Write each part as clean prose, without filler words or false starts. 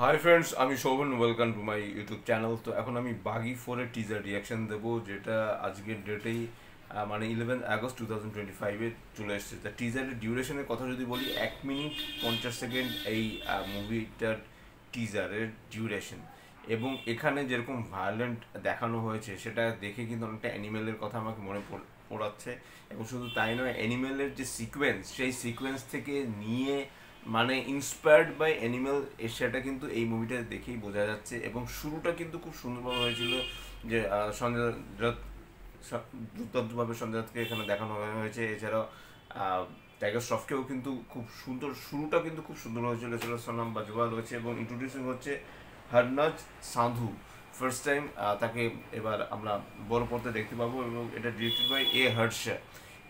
High friends, আমি Shovan. Welcome to my YouTube channel. তো এখন আমি বাগি ফোরের টিজার রিয়াকশন দেবো, যেটা আজকের ডেটেই মানে 11 আগস্ট 2025-এ চলে এসেছে। তা টিজারের ডিউরেশনের কথা যদি বলি, 1 মিনিট 50 সেকেন্ড এই মুভিটার টিজারের ডিউরেশন। এবং এখানে যেরকম ভায়োলেন্ট দেখানো হয়েছে সেটা দেখে কিন্তু অনেকটা অ্যানিমেলের কথা আমাকে মনে পড়াচ্ছে। এবং শুধু তাই নয়, অ্যানিমেলের যে সিকোয়েন্স, সেই সিকোয়েন্স থেকে নিয়ে মানে ইন্সপায়ার্ড বাই অ্যানিমেল, সেটা কিন্তু এই মুভিটা দেখেই বোঝা যাচ্ছে। এবং শুরুটা কিন্তু খুব সুন্দরভাবে হয়েছিল, যে সঞ্জয় দত্ত, দুর্দান্তভাবে সঞ্জয় দত্তকে এখানে দেখানো হয়েছে। এছাড়াও টাইগার শ্রফকেও কিন্তু খুব সুন্দর, শুরুটা কিন্তু খুব সুন্দর হয়েছিল। এছাড়াও সোনাম বাজওয়া রয়েছে এবং ইন্ট্রোডিউসিং হচ্ছে হরনাজ সাধু। ফার্স্ট টাইম তাকে এবার আমরা বড় পর্দায় দেখতে পাবো, এবং এটা ডিরেক্টেড বাই হর্ষ।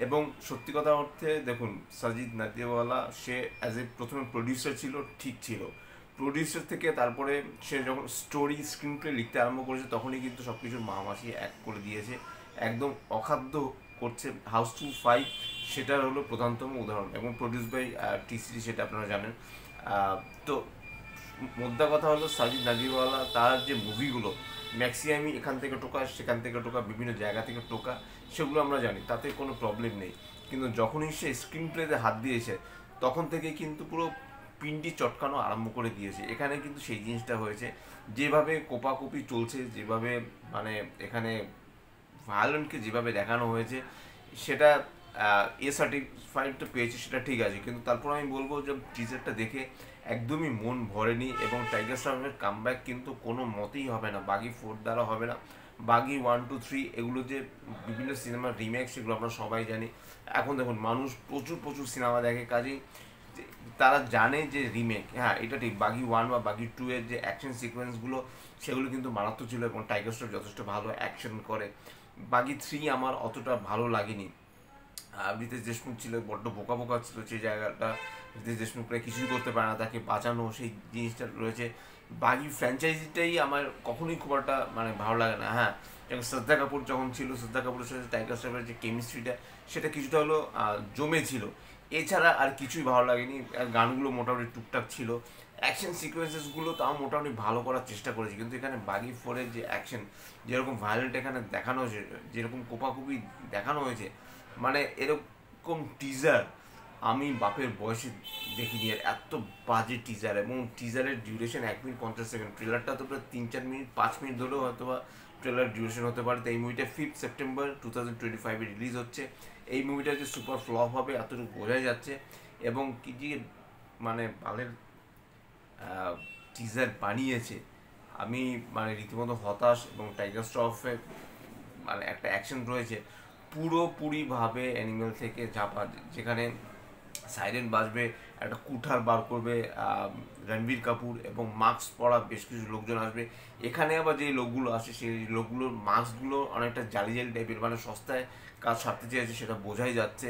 এবং সত্যি কথা অর্থে দেখুন, সাজিদ নাদিয়াওয়ালা সে অ্যাজ এ প্রথমে প্রডিউসার ছিল, ঠিক ছিল। প্রডিউসার থেকে তারপরে সে যখন স্টোরি স্ক্রিন প্লে লিখতে আরম্ভ করেছে, তখনই কিন্তু সব কিছুর মামাসি এক করে দিয়েছে, একদম অখাদ্য করছে। হাউসফুল 5 সেটার হলো প্রধানতম উদাহরণ, এবং প্রডিউস বাই টিসিডি, সেটা আপনারা জানেন। তো মোদ্দা কথা হলো, সাজিদ নাদিওয়ালা তার যে মুভিগুলো ম্যাক্সিমামই এখান থেকে টোকা, সেখান থেকে টোকা, বিভিন্ন জায়গা থেকে টোকা, সেগুলো আমরা জানি, তাতে কোনো প্রবলেম নেই। কিন্তু যখনই সে স্ক্রিন প্লেতে হাত দিয়েছে, তখন থেকে কিন্তু পুরো পিন্ডি চটকানো আরম্ভ করে দিয়েছে। এখানে কিন্তু সেই জিনিসটা হয়েছে, যেভাবে কোপাকুপি চলছে, যেভাবে মানে এখানে ভায়োলেন্টকে যেভাবে দেখানো হয়েছে, সেটা সার্টিফাইড তো পেয়েছে, সেটা ঠিক আছে। কিন্তু তারপর আমি বলবো যে টিজারটা দেখে একদমই মন ভরেনি। এবং টাইগার শ্রফের কামব্যাক কিন্তু কোনো মতেই হবে না, বাগি 4 দ্বারা হবে না। বাগি 1, 2, 3 এগুলো যে বিভিন্ন সিনেমার রিমেক, সেগুলো আমরা সবাই জানি। এখন দেখুন, মানুষ প্রচুর প্রচুর সিনেমা দেখে, কাজেই তারা জানে যে রিমেক, হ্যাঁ এটা ঠিক, বাগি 1 বা বাগি 2 এর যে অ্যাকশন সিকোয়েন্সগুলো, সেগুলো কিন্তু মারাত্মক ছিল, এবং টাইগার শ্রফ যথেষ্ট ভালো অ্যাকশন করে। বাগি 3 আমার অতটা ভালো লাগেনি। রিতেশ দেশমুখ ছিল, বড্ড বোকা বোকা ছিল সেই জায়গাটা। রিতেশ দেশমুখ প্রায় কিছুই করতে পারে না, তাকে বাঁচানো সেই জিনিসটা রয়েছে। বাগি ফ্র্যাঞ্চাইজিটাই আমার কখনোই খুব একটা মানে ভালো লাগে না। হ্যাঁ, যেমন শ্রদ্ধা কাপুর যখন ছিল, শ্রদ্ধা কাপুরের সাথে টাইগার শ্রফের যে কেমিস্ট্রিটা, সেটা কিছুটা হলো জমেছিল। এছাড়া আর কিছুই ভালো লাগেনি। গানগুলো মোটামুটি টুকটাক ছিল, অ্যাকশন সিকোয়েন্সেসগুলো তাও মোটামুটি ভালো করার চেষ্টা করেছে। কিন্তু এখানে বাগি 4-এর যে অ্যাকশন, যেরকম ভায়োলেন্ট এখানে দেখানো হয়েছে, যেরকম কোপাকুপি দেখানো হয়েছে, মানে এরকম টিজার আমি বাপের বয়সে দেখিনি। আর এত বাজে টিজার, এবং টিজারের ডিউরেশন 1 মিনিট 50 সেকেন্ড। ট্রেলারটা তো প্রায় 3-4 মিনিট 5 মিনিট ধরেও হয়তো বা ট্রেলার ডিউরেশন হতে পারে। তো এই মুভিটা 5 সেপ্টেম্বর 2025-এ রিলিজ হচ্ছে। এই মুভিটা যে সুপার ফ্লপ হবে এতটুকু বোঝাই যাচ্ছে। এবং কি যে মানে বালের টিজার বানিয়েছে, আমি মানে রীতিমতো হতাশ। এবং টাইগার শ্রফের মানে একটা অ্যাকশন রয়েছে পুরোপুরিভাবে অ্যানিমেল থেকে ঝাপা, যেখানে সাইরেন বাজবে, একটা কুঠার বার করবে রণবীর কাপুর, এবং মাস্ক পরা বেশ কিছু লোকজন আসবে। এখানে আবার যে লোকগুলো আসে, সেই লোকগুলোর মাস্কগুলো অনেকটা জালি জালি টাইপের, মানে সস্তায় কাজ সারতে চেয়েছে, সেটা বোঝাই যাচ্ছে।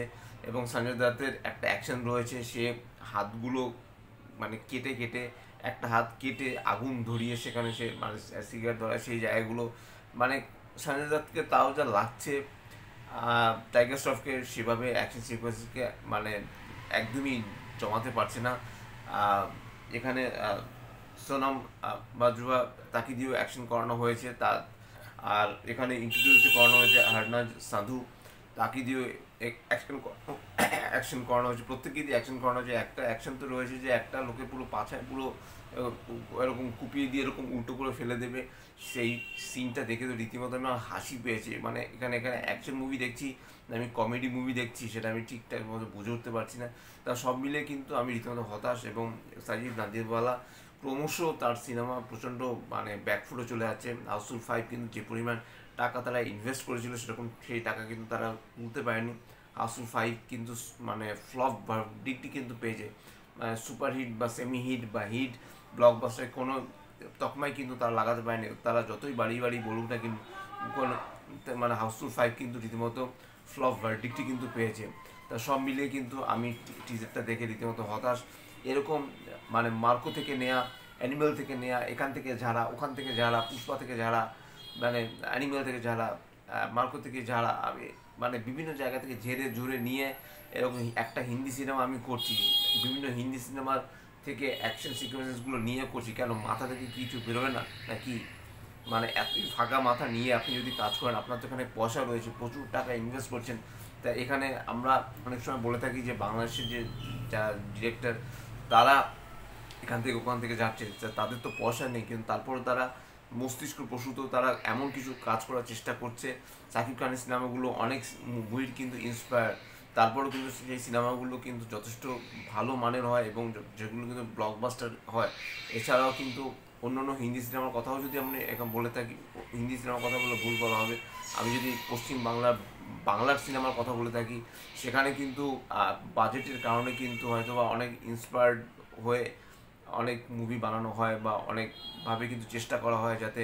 এবং সঞ্জয় দত্তের একটা অ্যাকশন রয়েছে, সে হাতগুলো মানে কেটে কেটে, একটা হাত কেটে আগুন ধরিয়ে সেখানে সে মানে সিগারেট ধরায়, সেই জায়গাগুলো মানে সঞ্জয় দত্তকে তাও যা লাগছে, টাইগার শ্রফকে সেভাবে অ্যাকশন সিকোয়েন্সকে মানে একদমই জমাতে পারছে না। আহ, এখানে সোনাম বাজওয়া, তাকে দিয়েও অ্যাকশন করানো হয়েছে। তার আর এখানে ইন্ট্রোডিউস যে করানো হয়েছে হরনাজ সাধু, তাকে দিয়েও অ্যাকশন করানো হয়েছে। প্রত্যেকেই দিয়ে অ্যাকশন করানো হয়েছে। একটা অ্যাকশন তো রয়েছে যে একটা লোকে পুরো পাছায় পুরো এরকম কুপিয়ে দিয়ে এরকম উল্টো করে ফেলে দেবে। সেই সিনটা দেখে তো রীতিমতো আমার হাসি পেয়েছে। মানে এখানে এখানে অ্যাকশন মুভি দেখছি না আমি কমেডি মুভি দেখছি, সেটা আমি ঠিকঠাক মতো বুঝে উঠতে পারছি না। তা সব মিলে কিন্তু আমি রীতিমতো হতাশ। এবং সাজিদ নাদিয়াদওয়ালা ক্রমশ তার সিনেমা প্রচণ্ড মানে ব্যাকফুটে চলে যাচ্ছে। হাউসফুল 5 কিন্তু যে পরিমাণ টাকা তারা ইনভেস্ট করেছিল, সেরকম সেই টাকা কিন্তু তারা তুলতে পারেনি। হাউসফুল 5 কিন্তু মানে ফ্লপ ভার্ডিক্টই কিন্তু পেয়েছে। মানে সুপার হিট বা সেমি হিট বা হিট ব্লকবাস্টার কোনো তকমাই কিন্তু তারা লাগাতে পারেনি। তারা যতই বাড়ি বাড়ি বলুক না কিন্তু কোনো মানে হাউসফুল 5 কিন্তু রীতিমতো ফ্লপ ভার্ডিক্টই কিন্তু পেয়েছে। তা সব মিলিয়ে কিন্তু আমি টিজারটা দেখে রীতিমতো হতাশ। এরকম মানে মার্কো থেকে নেয়া, অ্যানিমেল থেকে নেয়া, এখান থেকে ঝাড়া, ওখান থেকে ঝাড়া, পুষ্পা থেকে ঝাড়া, মানে অ্যানিমেল থেকে ঝাড়া, মার্কো থেকে ঝাড়া, আমি মানে বিভিন্ন জায়গা থেকে ঝেড়ে ঝুড়ে নিয়ে এরকম একটা হিন্দি সিনেমা আমি করছি। বিভিন্ন হিন্দি সিনেমার থেকে অ্যাকশন সিকোয়েন্সেসগুলো নিয়ে করছি, কেন মাথা থেকে কিছু বেরোবে না নাকি? মানে এতই ফাঁকা মাথা নিয়ে আপনি যদি কাজ করেন, আপনার তো এখানে পয়সা রয়েছে, প্রচুর টাকা ইনভেস্ট করছেন। তা এখানে আমরা অনেক সময় বলে থাকি যে বাংলাদেশের যে যারা ডিরেক্টর, তারা এখান থেকে ওখান থেকে যাচ্ছে, তাদের তো পয়সা নেই, কিন্তু তারপরে তারা মস্তিষ্ক প্রসূত, তারা এমন কিছু কাজ করার চেষ্টা করছে। সাকিব খানের সিনেমাগুলো অনেক মুভির কিন্তু ইন্সপায়ার, তারপরেও কিন্তু সেই সিনেমাগুলো কিন্তু যথেষ্ট ভালো মানের হয় এবং যেগুলো কিন্তু ব্লকবাস্টার হয়। এছাড়াও কিন্তু অন্য অন্য হিন্দি সিনেমার কথাও যদি আমি এখন বলে থাকি, হিন্দি সিনেমার কথা বলে ভুল বলা হবে। আমি যদি পশ্চিম বাংলার সিনেমার কথা বলে থাকি, সেখানে কিন্তু বাজেটের কারণে কিন্তু হয়তো বা অনেক ইন্সপায়ার্ড হয়ে অনেক মুভি বানানো হয় বা অনেকভাবে কিন্তু চেষ্টা করা হয় যাতে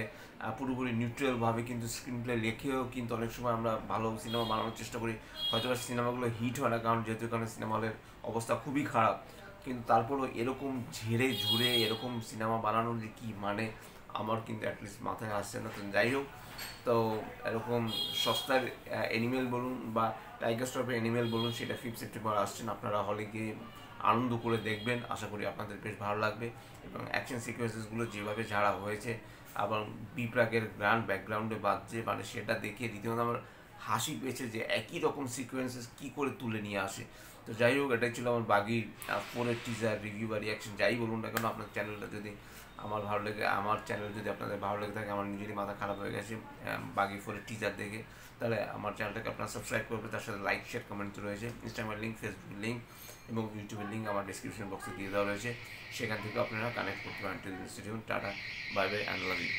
পুরোপুরি নিউট্রালভাবে কিন্তু স্ক্রিন প্লে লেখেও কিন্তু অনেক সময় আমরা ভালো সিনেমা বানানোর চেষ্টা করি। হয়তো বা সিনেমাগুলো হিট হয় না, কারণ যেহেতু এখানে সিনেমা হলের অবস্থা খুবই খারাপ, কিন্তু তারপরেও এরকম ঝেড়ে ঝুড়ে এরকম সিনেমা বানানোর যে কী মানে, আমার কিন্তু অ্যাটলিস্ট মাথায় আসছে না। তো যাই হোক, তো এরকম সস্তার অ্যানিমেল বলুন বা টাইগার শ্রফের অ্যানিমেল বলুন, সেটা 5 সেপ্টেম্বর আসছেন, আপনারা হলে গিয়ে আনন্দ করে দেখবেন। আশা করি আপনাদের বেশ ভালো লাগবে। এবং অ্যাকশন সিকোয়েন্সেসগুলো যেভাবে ঝাড়া হয়েছে এবং বিপ্রাগের গ্র্যান্ড ব্যাকগ্রাউন্ডে বাজছে, মানে সেটা দেখে রীতিমতো আমার হাসি পেয়েছে যে একই রকম সিকোয়েন্সেস কী করে তুলে নিয়ে আসে। তো যাই হোক, এটাই ছিল আমার বাগি 4-এর টিজার রিভিউ বা রিয়াকশন, যাই বলুন না কেন। আপনার চ্যানেলটা যদি আমার চ্যানেল যদি আপনাদের ভালো লেগে থাকে, আমার নিজেরই মাথা খারাপ হয়ে গেছে বাগি 4-এর টিজার দেখে, তাহলে আমার চ্যানেলটাকে আপনারা সাবস্ক্রাইব করবে, তার সাথে লাইক শেয়ার কমেন্ট রয়েছে। ইনস্টাগ্রামের লিঙ্ক, ফেসবুকের লিঙ্ক এবং ইউটিউবের লিঙ্ক আমার ডিসক্রিপশন বক্সে দিয়ে দেওয়া রয়েছে, সেখান থেকে আপনারা কানেক্ট করতে পারেন। টাটা, bye bye, and love you.